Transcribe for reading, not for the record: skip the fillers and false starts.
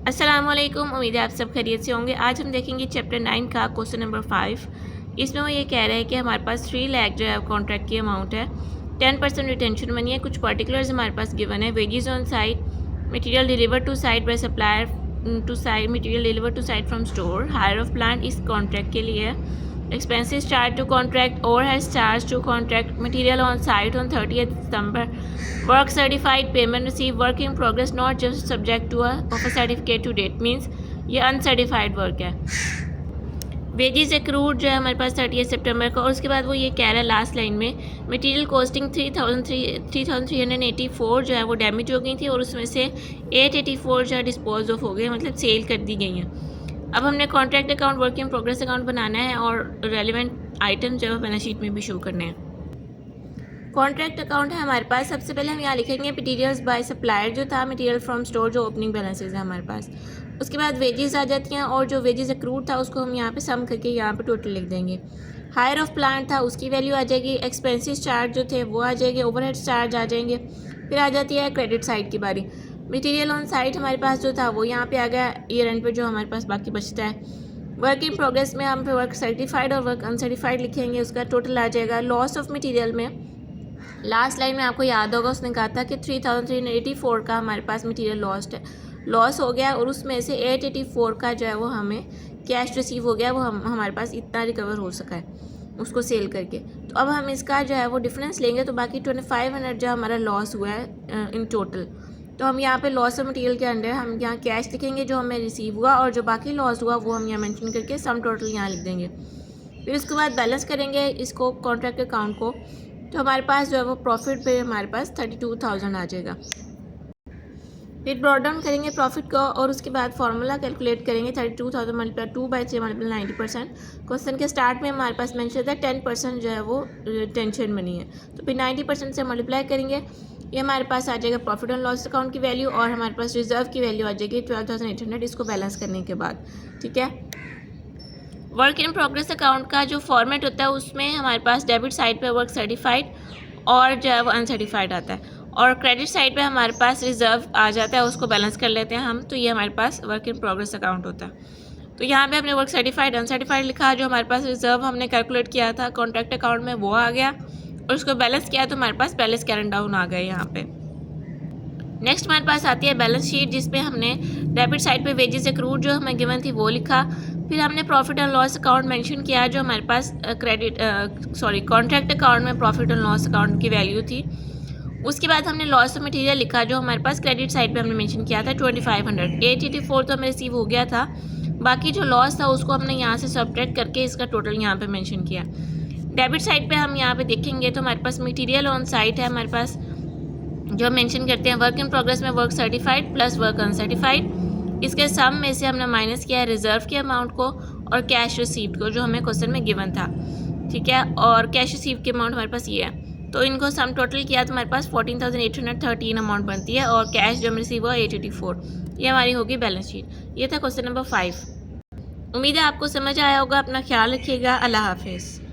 अस्सलामुअलैकुम, उम्मीद है आप सब खैरियत से होंगे। आज हम देखेंगे चैप्टर 9 का क्वेश्चन नंबर 5। इसमें वो ये कह रहा है कि हमारे पास 3 लाख जो है कॉन्ट्रैक्ट की अमाउंट है, 10% रिटेंशन मनी है, कुछ पर्टिकुलर्स हमारे पास गिवन है। Wages on site, material deliver to site by supplier to site, material deliver to site from store, hire of plant इस कॉन्ट्रैक्ट के लिए है। Expenses charged to contract, overheads charged to contract, material on site on 30th December, work certified, payment received, work in progress not just subject to of a certificate to date, means ये uncertified work है। Wages accrued जो है हमारे पास 30 सितंबर का, और उसके बाद वो ये कह रहा है लास्ट लाइन में मटेरियल कॉस्टिंग 3384 जो है वो डैमेज हो गई थी और उसमें से 884 जो है डिस्पोज ऑफ हो गए, मतलब सेल कर दी गई हैं। अब हमने contract account, work in progress account बनाना है और रेलिवेंट आइटम जो है बैलेंस शीट में भी शो करने हैं। कॉन्ट्रैक्ट अकाउंट है हमारे पास, सबसे पहले हम यहाँ लिखेंगे मटीरियल्स बाय सप्लायर जो था, मटीरियल फ्रॉम स्टोर जो ओपनिंग बैलेंसेज है हमारे पास। उसके बाद वेजेस आ जाती हैं और जो वेजेस एक्रूड था उसको हम यहाँ पे सम करके यहाँ पे टोटल लिख देंगे। हायर ऑफ प्लांट था उसकी वैल्यू आ जाएगी, एक्सपेंसिस चार्ज जो थे वो आ जाएंगे, ओवरहेड चार्ज आ जाएंगे। फिर आ जाती है क्रेडिट साइड की बारी। मटेरियल ऑन साइट हमारे पास जो था वो यहाँ पे आ गया, ईयर एंड पे जो हमारे पास बाकी बचता है। वर्क इन प्रोग्रेस में हम वर्क सर्टिफाइड और वर्क अनसर्टिफाइड लिखेंगे, उसका टोटल आ जाएगा। लॉस ऑफ मटेरियल में लास्ट लाइन में आपको याद होगा उसने कहा था कि 3384 का हमारे पास मटेरियल लॉस हो गया और उसमें से 884 का जो है वो हमें कैश रिसीव हो गया, वो हमारे पास इतना रिकवर हो सका है उसको सेल करके। तो अब हम इसका जो है वो डिफरेंस लेंगे, तो बाकी 2500 जो हमारा लॉस हुआ है इन टोटल, तो हम यहाँ पे लॉस ऑफ मटेरियल के अंडर हम यहाँ कैश लिखेंगे जो हमें रिसीव हुआ, और जो बाकी लॉस हुआ वो हम यहाँ मेंशन करके सम टोटल यहाँ लिख देंगे। फिर उसके बाद बैलेंस करेंगे इसको कॉन्ट्रैक्ट अकाउंट को, तो हमारे पास जो है वो प्रॉफिट पे हमारे पास 32,000 आ जाएगा। फिर ब्रॉड डाउन करेंगे प्रॉफिट को और उसके बाद फार्मूला कैलकुलेट करेंगे 32,000 मल्टीप्लाई 2/3 मल्टीप्लाई 90%। क्वेश्चन के स्टार्ट में हमारे पास मेंशन था 10% जो है वो रिटेंशन मनी है, तो फिर 90% से मल्टीप्लाई करेंगे, ये हमारे पास आ जाएगा प्रॉफिट एंड लॉस अकाउंट की वैल्यू, और हमारे पास रिजर्व की वैल्यू आ जाएगी 12,800 इसको बैलेंस करने के बाद। ठीक है, वर्क इन प्रोग्रेस अकाउंट का जो फॉर्मेट होता है उसमें हमारे पास डेबिट साइड पे वर्क सर्टिफाइड और जो है वो अनसर्टिफाइड आता है, और क्रेडिट साइड पे हमारे पास रिजर्व आ जाता है, उसको बैलेंस कर लेते हैं हम, तो ये हमारे पास वर्क इन प्रोग्रेस अकाउंट होता है। तो यहाँ पे हमने वर्क सर्टिफाइड अनसर्टिफाइड लिखा, जो हमारे पास रिजर्व हमने कैलकुलेट किया था कॉन्ट्रैक्ट अकाउंट में वो आ गया, और उसको बैलेंस किया तो हमारे पास बैलेंस कैरेंट डाउन आ गए यहाँ पे। नेक्स्ट हमारे पास आती है बैलेंस शीट, जिसमें हमने डेबिट साइड पे वेजेस एक्रूड जो हमें गिवन थी वो लिखा, फिर हमने profit and loss account mention किया जो हमारे पास कॉन्ट्रैक्ट अकाउंट में प्रॉफिट एंड लॉस अकाउंट की वैल्यू थी। उसके बाद हमने लॉस ऑफ मटेरियल लिखा जो हमारे पास क्रेडिट साइड पे हमने मेंशन किया था 2500। 884 तो हमें रिसीव हो गया था, बाकी जो लॉस था उसको हमने यहाँ से सब्ट्रैक्ट करके इसका टोटल यहाँ पे मेंशन किया। डेबिट साइड पे हम यहाँ पे देखेंगे तो हमारे पास मटेरियल ऑन साइट है, हमारे पास जो मेंशन करते हैं वर्क इन प्रोग्रेस में work certified plus work uncertified, इसके सम में से हमने माइनस किया है रिजर्व के अमाउंट को और कैश रिसीव्ड को जो हमें क्वेश्चन में गिवन था। ठीक है, और कैश रिसीव की अमाउंट हमारे पास ये है, तो इनको सम टोटल किया तो हमारे पास 14,813 अमाउंट बनती है, और कैश जो हमें रिसीव हुआ 884, ये हमारी होगी बैलेंस शीट। ये था क्वेश्चन नंबर 5। उम्मीद है आपको समझ आया होगा। अपना ख्याल रखिएगा। अल्लाह हाफिज़।